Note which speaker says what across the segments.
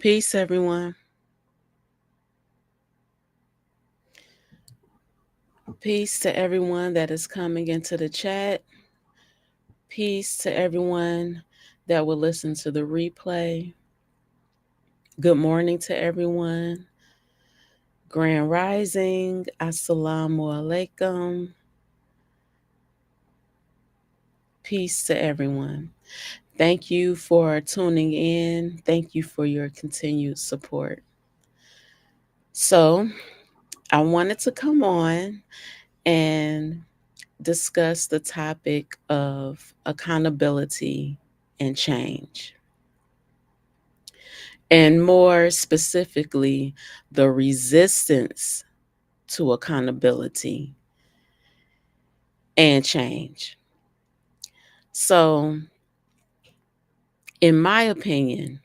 Speaker 1: Peace, everyone. Peace to everyone that is coming into the chat. Peace to everyone that will listen to the replay. Good morning to everyone. Grand Rising. Assalamu alaikum. Peace to everyone. Thank you for tuning in. Thank you for your continued support. So, I wanted to come on and discuss the topic of accountability and change. And more specifically, the resistance to accountability and change. So, in my opinion,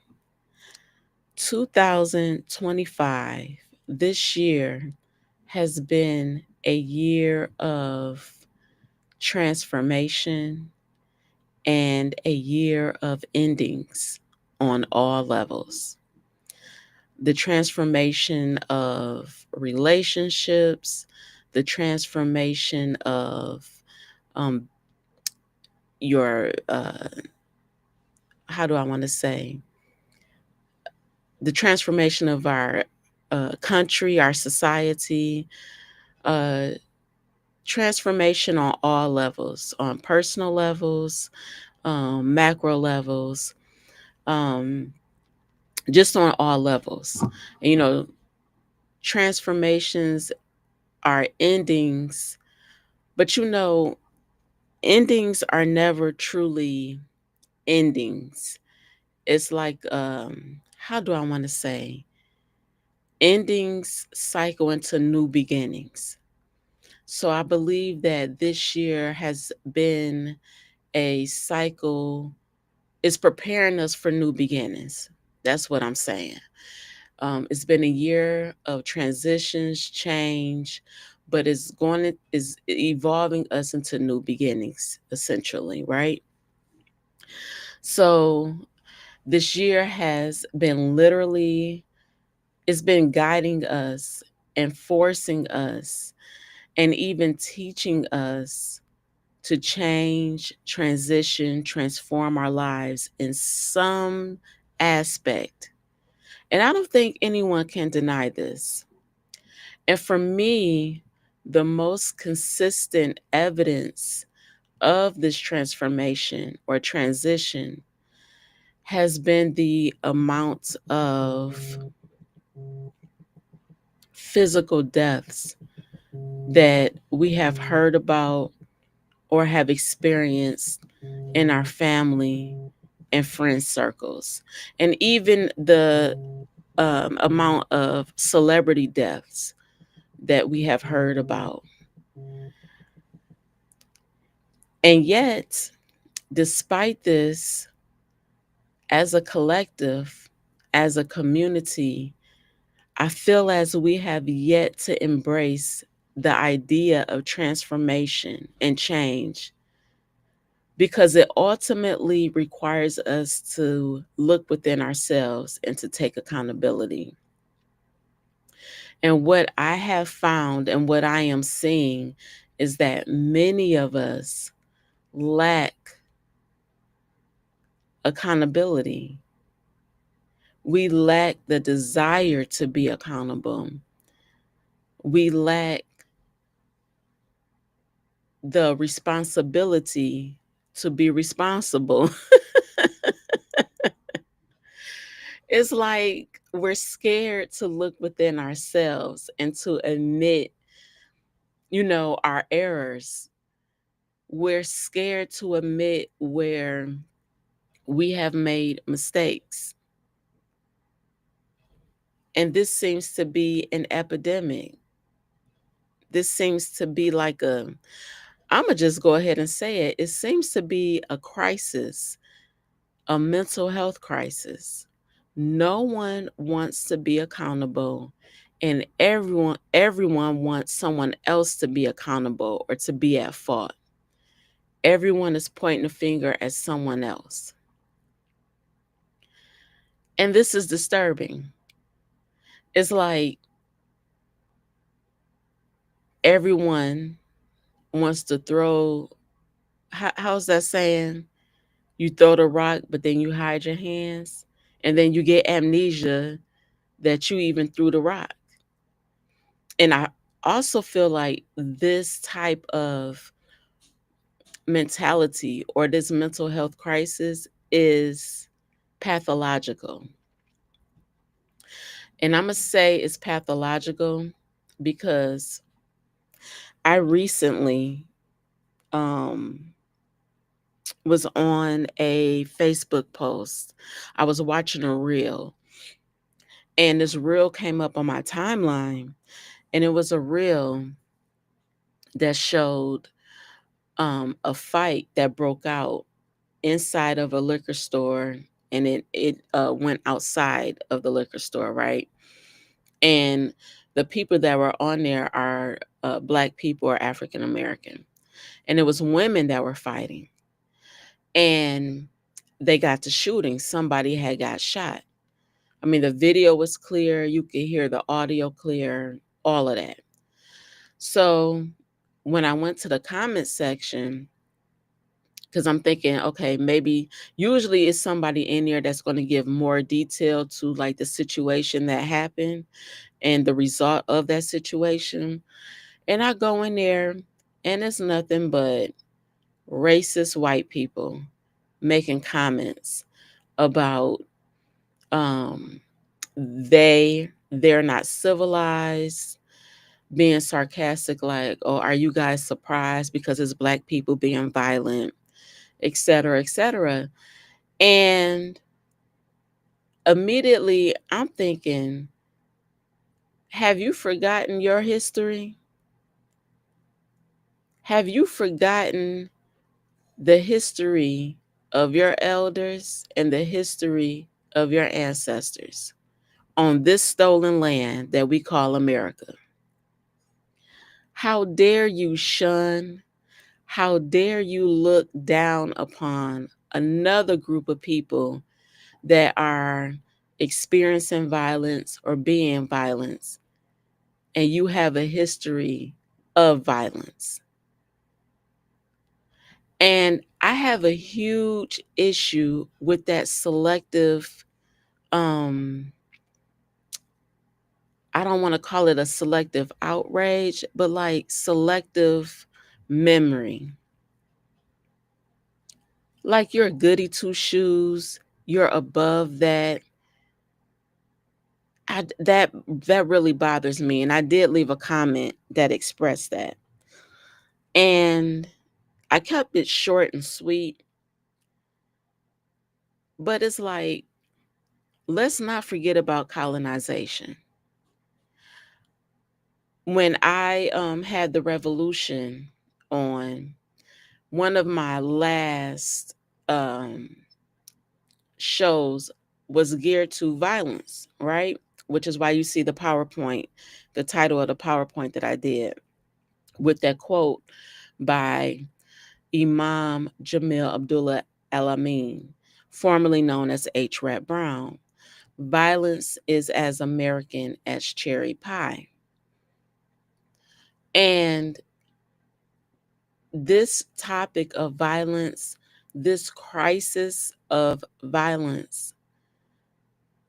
Speaker 1: 2025, this year, has been a year of transformation and a year of endings on all levels. The transformation of relationships, the transformation of um, your, how do I want to say, the transformation of our country, our society, uh, transformation on all levels, on personal levels, macro levels, um, just on all levels. You know, transformations are endings, but endings are never truly endings. It's like, how do I want to say? Endings cycle into new beginnings. So I believe that this year has been a cycle, it's preparing us for new beginnings. That's what I'm saying. It's been a year of transitions, change, but is evolving us into new beginnings, essentially, right? So this year has been literally, it's been guiding us and forcing us and even teaching us to change, transition, transform our lives in some aspect. And I don't think anyone can deny this. And for me, the most consistent evidence of this transformation or transition has been the amount of physical deaths that we have heard about or have experienced in our family and friend circles, and even the amount of celebrity deaths that we have heard about. And yet, despite this, as a collective, as a community, I feel as we have yet to embrace the idea of transformation and change, because it ultimately requires us to look within ourselves and to take accountability. And what I have found and what I am seeing is that many of us lack accountability. We lack the desire to be accountable. We lack the responsibility to be responsible. It's like we're scared to look within ourselves and to admit, our errors. We're scared to admit where we have made mistakes. And this seems to be an epidemic. This seems to be like I'm going to just go ahead and say it. It seems to be a crisis, a mental health crisis. No one wants to be accountable, and everyone wants someone else to be accountable or to be at fault. Everyone is pointing a finger at someone else. And this is disturbing. It's like everyone wants to throw, how's that saying? You throw the rock, but then you hide your hands, and then you get amnesia that you even threw the rock. And I also feel like this type of mentality or this mental health crisis is pathological. And I'm going to say it's pathological because I recently um, was on a Facebook post. I was watching a reel, and this reel came up on my timeline, and it was a reel that showed a fight that broke out inside of a liquor store, and it went outside of the liquor store, right? And the people that were on there are Black people or African American, and it was women that were fighting, and they got to shooting. Somebody had got shot. I mean, the video was clear. You could hear the audio clear, all of that. So when I went to the comment section, because I'm thinking, okay, maybe usually it's somebody in there that's going to give more detail to like the situation that happened and the result of that situation. And I go in there and it's nothing but racist white people making comments about um they're not civilized, being sarcastic like, oh, are you guys surprised because it's Black people being violent, et cetera, et cetera. And immediately I'm thinking, have you forgotten your history? Have you forgotten the history of your elders and the history of your ancestors on this stolen land that we call America? How dare you shun? How dare you look down upon another group of people that are experiencing violence or being violence, and you have a history of violence? And I have a huge issue with that selective, um, I don't want to call it a selective outrage, but like selective memory. Like you're a goody two shoes, you're above that. That really bothers me. And I did leave a comment that expressed that. And I kept it short and sweet, but it's like, let's not forget about colonization. When I had the revolution on, one of my last um, shows was geared to violence, right? Which is why you see the PowerPoint, the title of the PowerPoint that I did with that quote by Imam Jamil Abdullah Al-Amin, formerly known as H. Rap Brown. Violence is as American as cherry pie. And this topic of violence, this crisis of violence,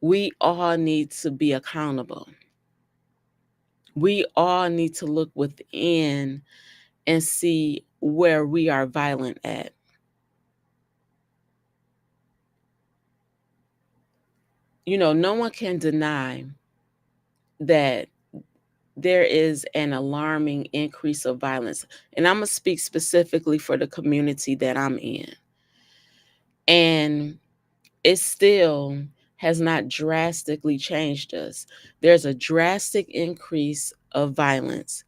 Speaker 1: we all need to be accountable. We all need to look within and see where we are violent at. You know, no one can deny that there is an alarming increase of violence. And I'm going to speak specifically for the community that I'm in. And it still has not drastically changed us. There's a drastic increase of violence.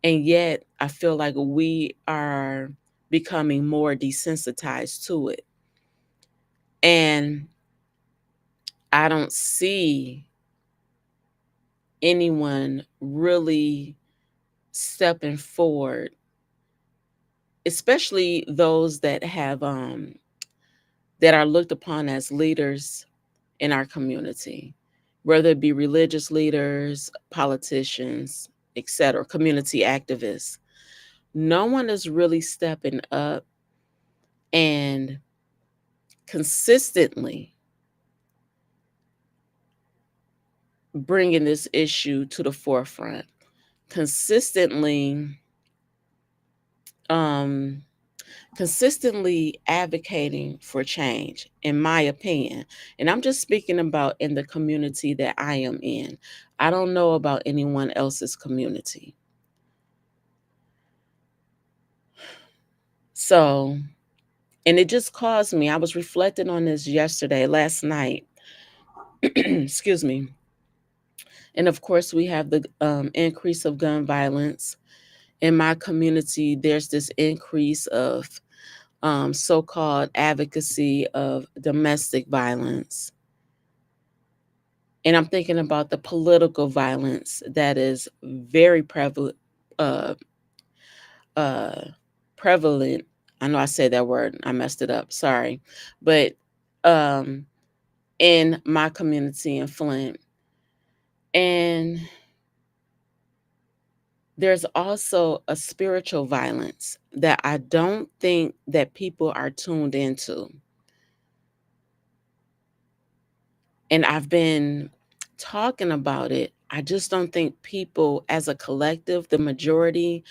Speaker 1: And yet I feel like we are becoming more desensitized to it. And I don't see anyone really stepping forward, especially those that have that are looked upon as leaders in our community, whether it be religious leaders, politicians, etc., community activists. No one is really stepping up and consistently bringing this issue to the forefront, consistently um, consistently advocating for change, in my opinion. And I'm just speaking about in the community that I am in. I don't know about anyone else's community. So, and it just caused me, I was reflecting on this last night. Excuse me. And of course, we have the increase of gun violence. In my community, there's this increase of so called advocacy of domestic violence. And I'm thinking about the political violence that is very uh, uh, prevalent. I know I said that word, I messed it up, sorry. But um, in my community in Flint. And there's also a spiritual violence that I don't think that people are tuned into. And I've been talking about it. I just don't think people as a collective, the majority,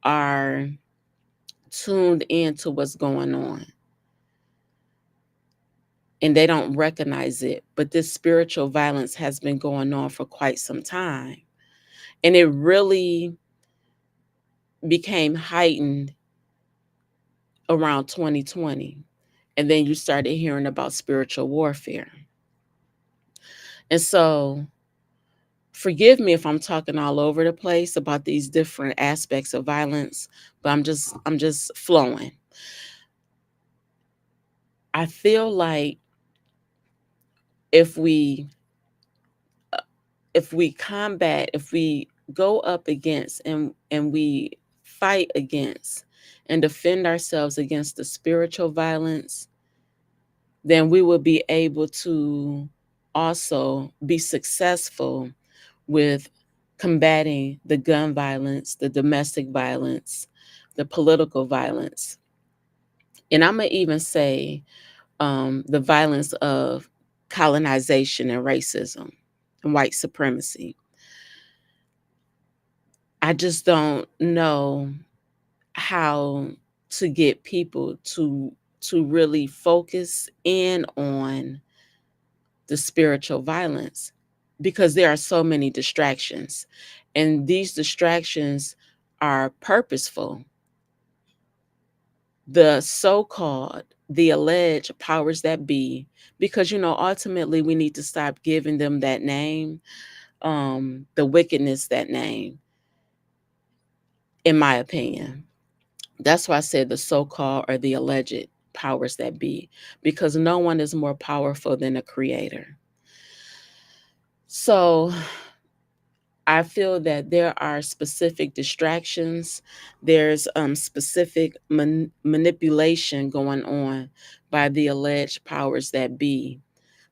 Speaker 1: are tuned into what's going on. And they don't recognize it. But this spiritual violence has been going on for quite some time. And it really became heightened around 2020. And then you started hearing about spiritual warfare. And so, forgive me if I'm talking all over the place about these different aspects of violence, but I'm just flowing. I feel like if we if we go up against and we fight against and defend ourselves against the spiritual violence, then we will be able to also be successful with combating the gun violence, the domestic violence, the political violence. And I'm going to even say the violence of colonization and racism and white supremacy. I just don't know how to get people to really focus in on the spiritual violence because there are so many distractions, and these distractions are purposeful. The so-called, the alleged powers that be, because ultimately we need to stop giving them that name, the wickedness that name, in my opinion. That's why I said the so-called or the alleged powers that be, because no one is more powerful than a creator. So I feel that there are specific distractions. There's specific manipulation going on by the alleged powers that be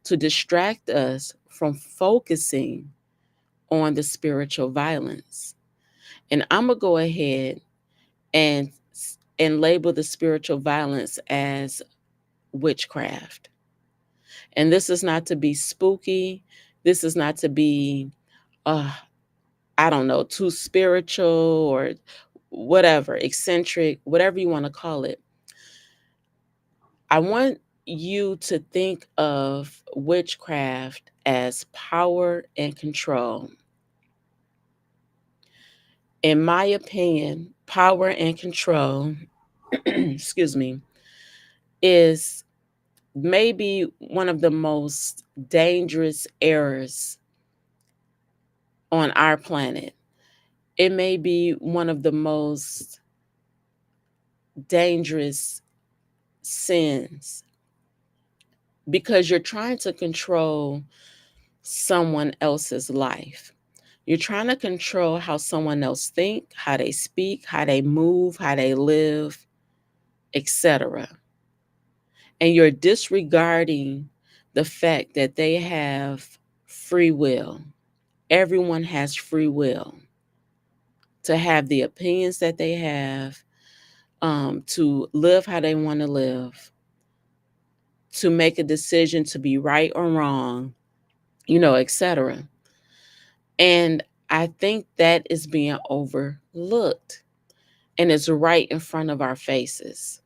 Speaker 1: to distract us from focusing on the spiritual violence. And I'm gonna go ahead and label the spiritual violence as witchcraft. And this is not to be spooky. This is not to be uh, I don't know, too spiritual or whatever, eccentric, whatever you want to call it. I want you to think of witchcraft as power and control. In my opinion, power and control, excuse me, is maybe one of the most dangerous errors on our planet. It may be one of the most dangerous sins because you're trying to control someone else's life. You're trying to control how someone else think, how they speak, how they move, how they live, etc. And you're disregarding the fact that they have free will. Everyone has free will to have the opinions that they have, to live how they want to live, to make a decision to be right or wrong, etc. And I think that is being overlooked, and it's right in front of our faces.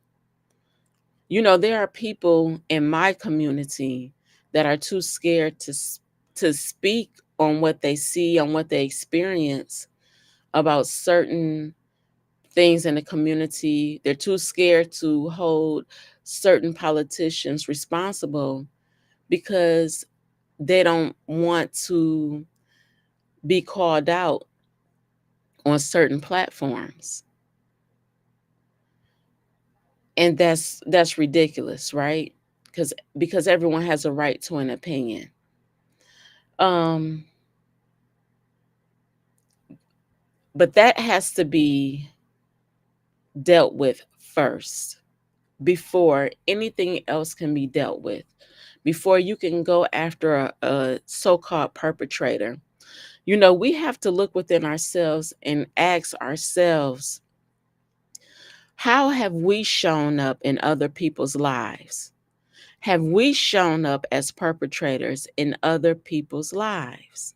Speaker 1: There are people in my community that are too scared to speak on what they see, on what they experience about certain things in the community. They're too scared to hold certain politicians responsible because they don't want to be called out on certain platforms. And that's ridiculous, right? Because everyone has a right to an opinion. Um but that has to be dealt with first before anything else can be dealt with. Before you can go after a so-called perpetrator, we have to look within ourselves and ask ourselves, how have we shown up in other people's lives? Have we shown up as perpetrators in other people's lives?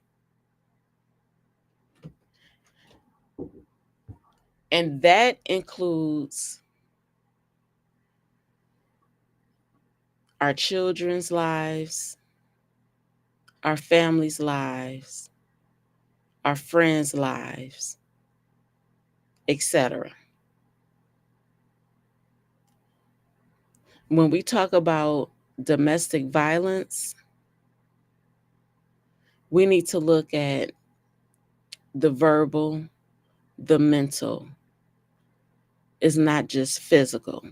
Speaker 1: And that includes our children's lives, our families' lives, our friends' lives, etc. When we talk about domestic violence, we need to look at the verbal, the mental. It's not just physical.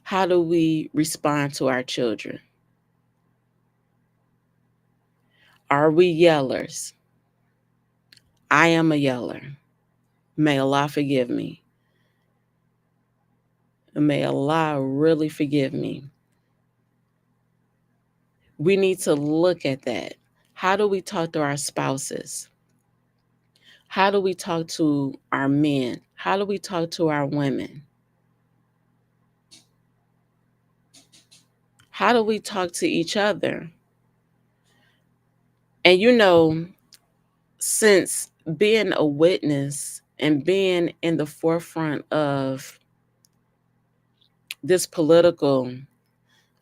Speaker 1: How do we respond to our children? Are we yellers? I am a yeller. May Allah forgive me. May Allah really forgive me. We need to look at that. How do we talk to our spouses? How do we talk to our men? How do we talk to our women? How do we talk to each other? And since being a witness and being in the forefront of this political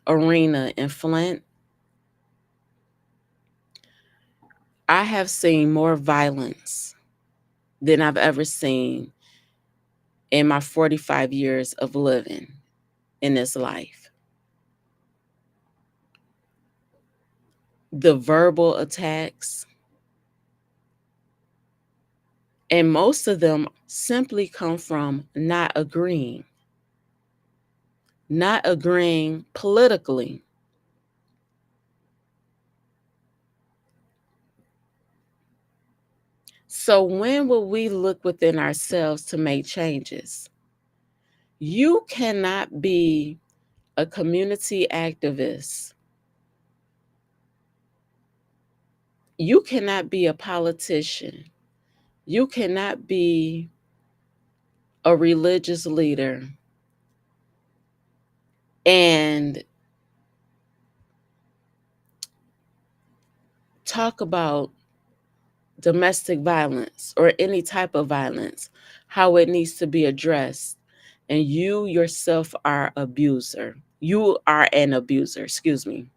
Speaker 1: arena in Flint, I have seen more violence than I've ever seen in my 45 years of living in this life. The verbal attacks, and most of them simply come from not agreeing politically. So when will we look within ourselves to make changes? You cannot be a community activist. You cannot be a politician. You cannot be a religious leader and talk about domestic violence or any type of violence, how it needs to be addressed, and you yourself are abuser. You are an abuser, excuse me.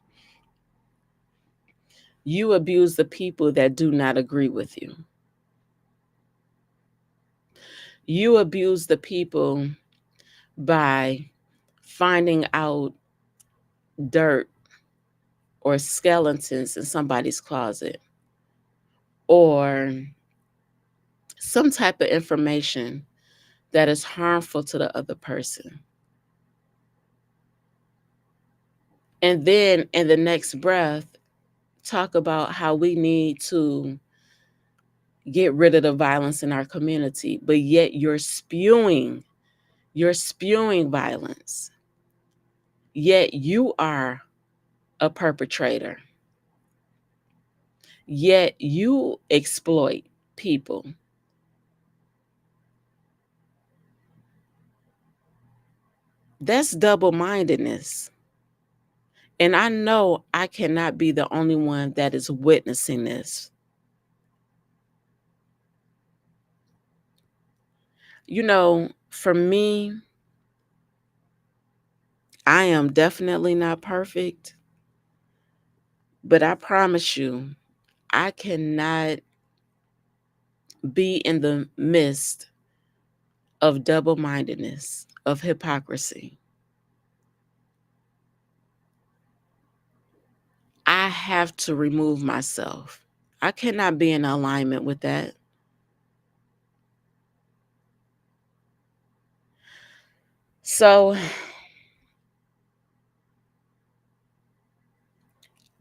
Speaker 1: You abuse the people that do not agree with you. You abuse the people by finding out dirt or skeletons in somebody's closet or some type of information that is harmful to the other person. And then in the next breath, talk about how we need to get rid of the violence in our community, but yet you're spewing You're spewing violence, yet you are a perpetrator, yet you exploit people. That's double mindedness. And I know I cannot be the only one that is witnessing this. For me, I am definitely not perfect, but I promise you, I cannot be in the midst of double mindedness, of hypocrisy. I have to remove myself. I cannot be in alignment with that. So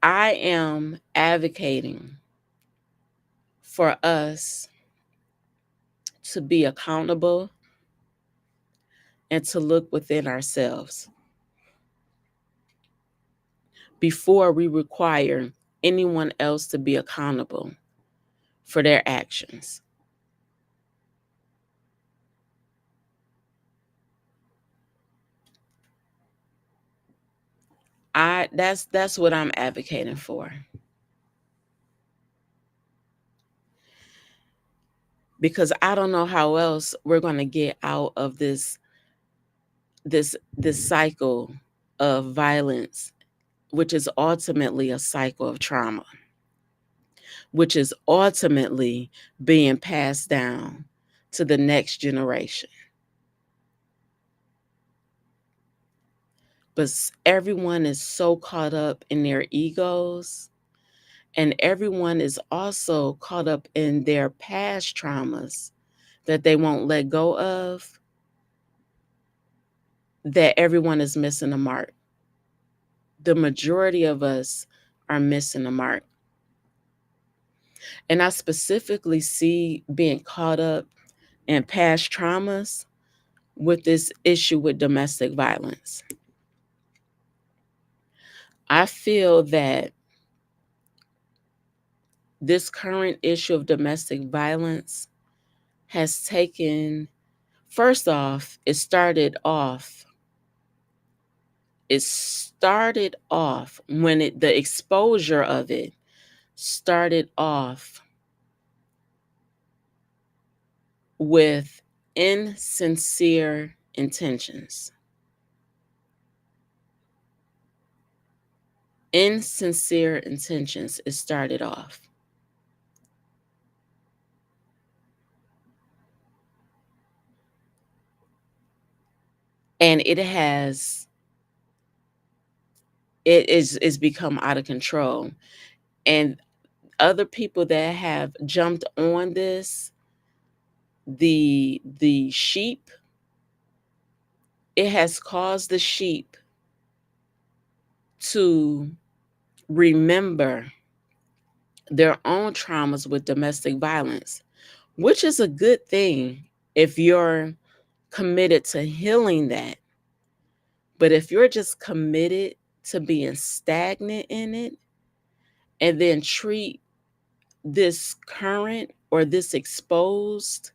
Speaker 1: I am advocating for us to be accountable and to look within ourselves before we require anyone else to be accountable for their actions. That's what I'm advocating for. Because I don't know how else we're going to get out of this cycle of violence, which is ultimately a cycle of trauma, which is ultimately being passed down to the next generation. But everyone is so caught up in their egos, and everyone is also caught up in their past traumas that they won't let go of, that everyone is missing a mark. The majority of us are missing a mark. And I specifically see being caught up in past traumas with this issue with domestic violence. I feel that this current issue of domestic violence has taken, first off, it started off when the exposure of it started off with insincere intentions. Insincere intentions, it started off. And it is become out of control. And other people that have jumped on this, the sheep, it has caused the sheep to remember their own traumas with domestic violence, which is a good thing if you're committed to healing that. But if you're just committed to being stagnant in it and then treat this current or this exposed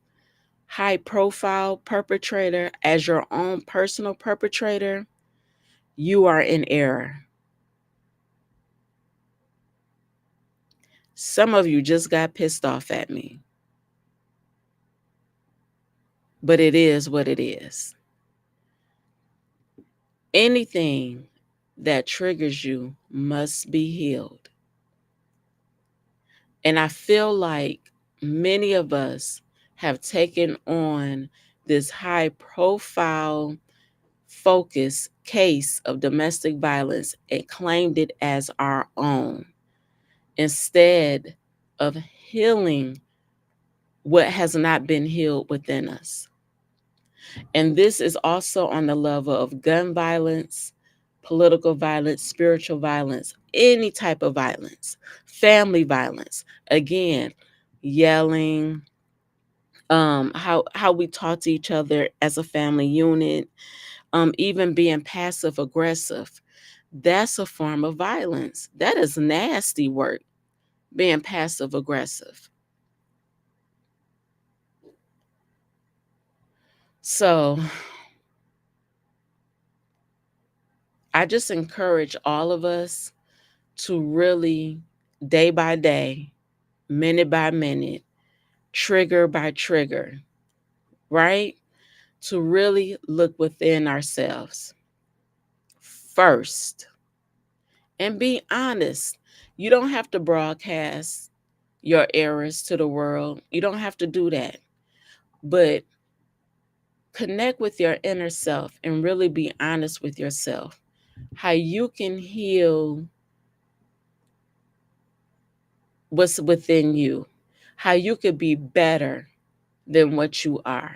Speaker 1: high profile perpetrator as your own personal perpetrator, you are in error. Some of you just got pissed off at me, but it is what it is. Anything that triggers you must be healed. And I feel like many of us have taken on this high profile focus case of domestic violence and claimed it as our own instead of healing what has not been healed within us. And this is also on the level of gun violence, political violence, spiritual violence, any type of violence, family violence. Again, yelling, how we talk to each other as a family unit, even being passive aggressive. That's a form of violence. That is nasty work, being passive aggressive. So I just encourage all of us to really, day by day, minute by minute, trigger by trigger, right? To really look within ourselves first and be honest. You don't have to broadcast your errors to the world. You don't have to do that. But connect with your inner self and really be honest with yourself. How you can heal what's within you. How you could be better than what you are.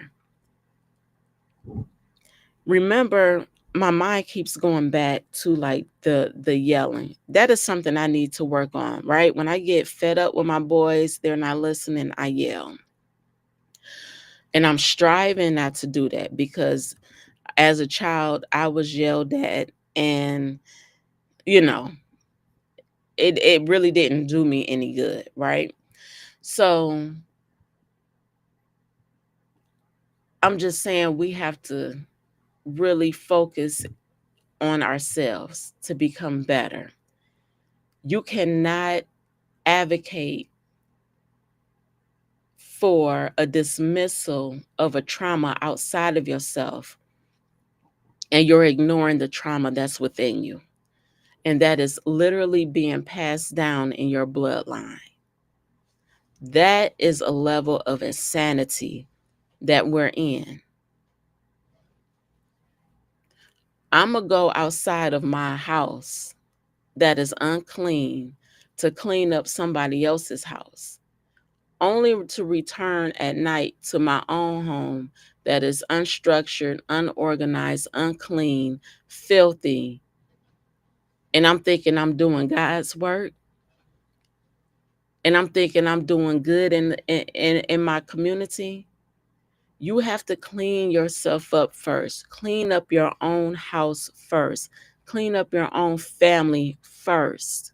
Speaker 1: Remember, my mind keeps going back to like the yelling. That is something I need to work on, right? When I get fed up with my boys, they're not listening, I yell. And I'm striving not to do that because as a child, I was yelled at, and you know, it really didn't do me any good, right? So I'm just saying we have to really focus on ourselves to become better. You cannot advocate for a dismissal of a trauma outside of yourself and you're ignoring the trauma that's within you. And that is literally being passed down in your bloodline. That is a level of insanity that we're in. I'm going to go outside of my house that is unclean to clean up somebody else's house, only to return at night to my own home that is unstructured, unorganized, unclean, filthy. And I'm thinking I'm doing God's work. And I'm thinking I'm doing good in my community. You have to clean yourself up first. Clean up your own house first. Clean up your own family first.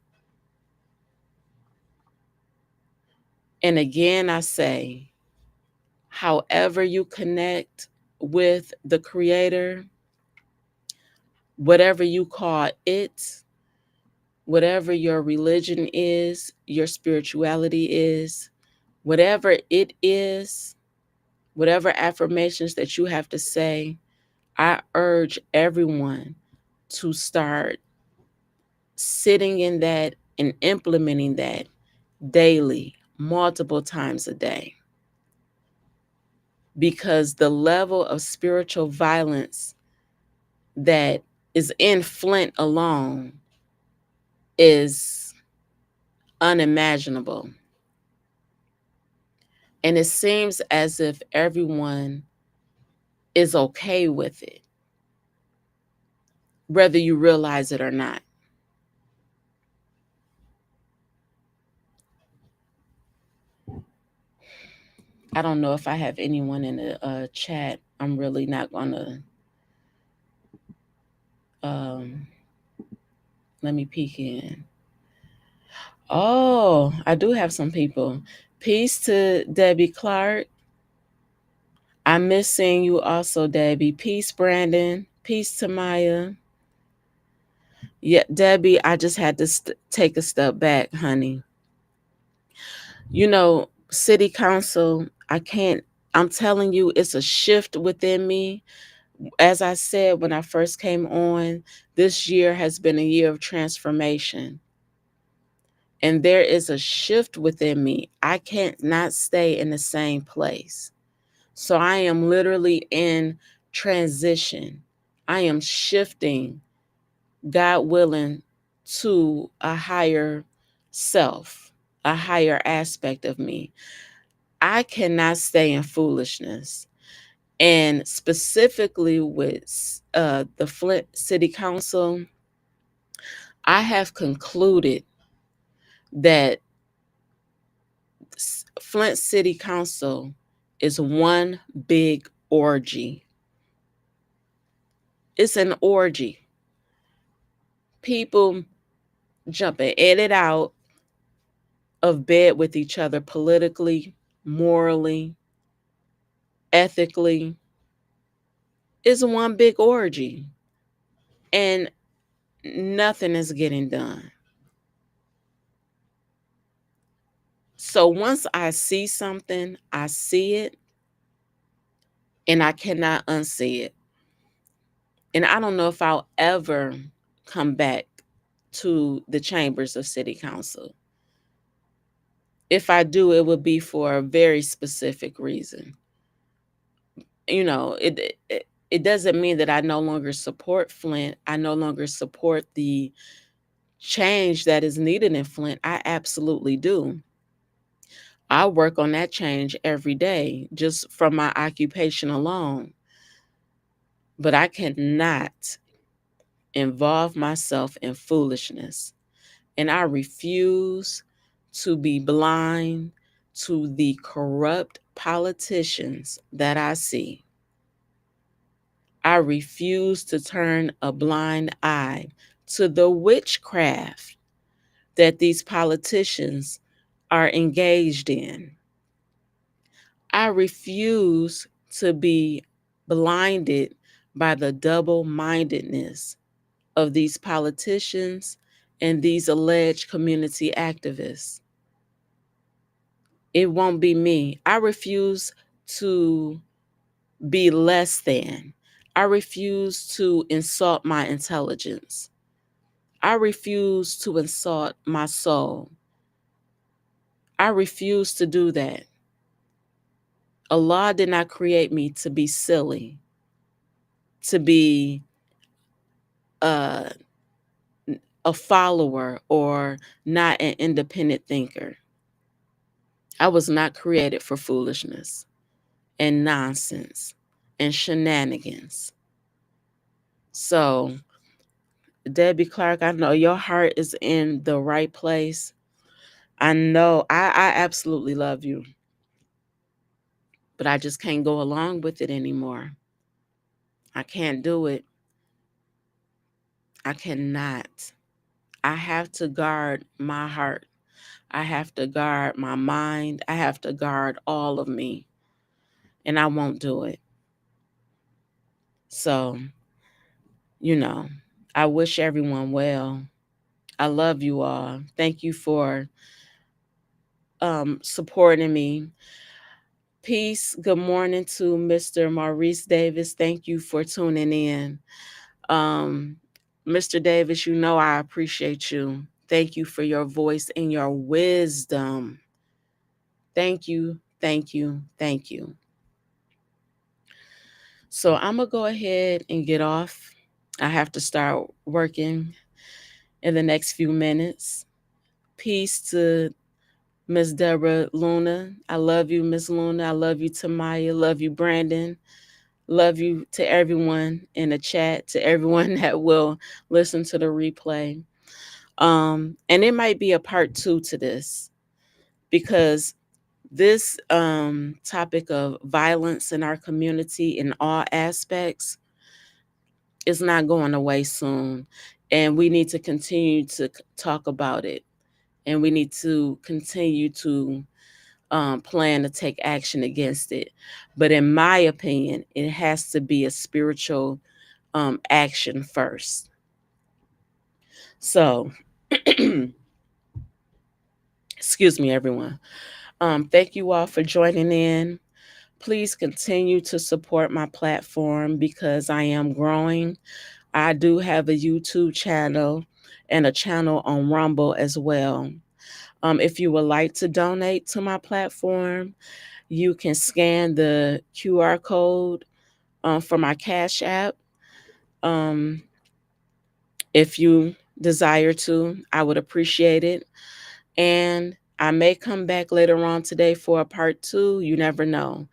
Speaker 1: And again, I say, however you connect with the Creator, whatever you call it, whatever your religion is, your spirituality is, whatever it is, whatever affirmations that you have to say, I urge everyone to start sitting in that and implementing that daily, multiple times a day. Because the level of spiritual violence that is in Flint alone is unimaginable. And it seems as if everyone is okay with it, whether you realize it or not. I don't know if I have anyone in the chat. I'm really not going to. Let me peek in. Oh, I do have some people. Peace to Debbie Clark. I miss seeing you also, Debbie. Peace, Brandon. Peace to Maya. Yeah, Debbie, I just had to take a step back, honey. You know, city council, I'm telling you, it's a shift within me. As I said when I first came on, this year has been a year of transformation. And there is a shift within me. I can't not stay in the same place. So I am literally in transition. I am shifting, God willing, to a higher self, a higher aspect of me. I cannot stay in foolishness. And specifically with the Flint City Council, I have concluded that Flint City Council is one big orgy. It's an orgy. People jumping in and out of bed with each other politically, morally, ethically. It's one big orgy. And nothing is getting done. So once I see something, I see it and I cannot unsee it. And I don't know if I'll ever come back to the chambers of city council. If I do, it would be for a very specific reason. You know, it doesn't mean that I no longer support Flint. I no longer support the change that is needed in Flint. I absolutely do. I work on that change every day just from my occupation alone. But I cannot involve myself in foolishness. And I refuse to be blind to the corrupt politicians that I see. I refuse to turn a blind eye to the witchcraft that these politicians are engaged in. I refuse to be blinded by the double mindedness of these politicians and these alleged community activists. It won't be me. I refuse to be less than. I refuse to insult my intelligence. I refuse to insult my soul. I refuse to do that. Allah did not create me to be silly, to be a, a follower or not an independent thinker. I was not created for foolishness and nonsense and shenanigans. So, Debbie Clark, I know your heart is in the right place. I know I absolutely love you, but I just can't go along with it anymore. I can't do it. I cannot. I have to guard my heart. I have to guard my mind. I have to guard all of me. And I won't do it. So, you know, I wish everyone well. I love you all. Thank you for supporting me. Peace. Good morning to Mr. Maurice Davis. Thank you for tuning in. Um, Mr. Davis, you know I appreciate you. Thank you for your voice and your wisdom. Thank you, thank you, thank you. So I'm going to go ahead and get off. I have to start working in the next few minutes. Peace to Miss Deborah Luna. I love you, Miss Luna. I love you, Tamaya. Love you, Brandon. Love you to everyone in the chat, to everyone that will listen to the replay. And it might be a part 2 to this because this topic of violence in our community in all aspects is not going away soon. And we need to continue to talk about it. And we need to continue to plan to take action against it. But in my opinion, it has to be a spiritual action first. So, excuse me, everyone. Thank you all for joining in. Please continue to support my platform because I am growing. I do have a YouTube channel and a channel on Rumble as well. If you would like to donate to my platform, you can scan the QR code for my Cash App. If you desire to, I would appreciate it. And I may come back later on today for a part 2. You never know,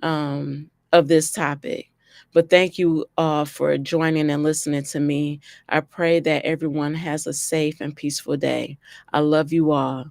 Speaker 1: of this topic. But thank you all for joining and listening to me. I pray that everyone has a safe and peaceful day. I love you all.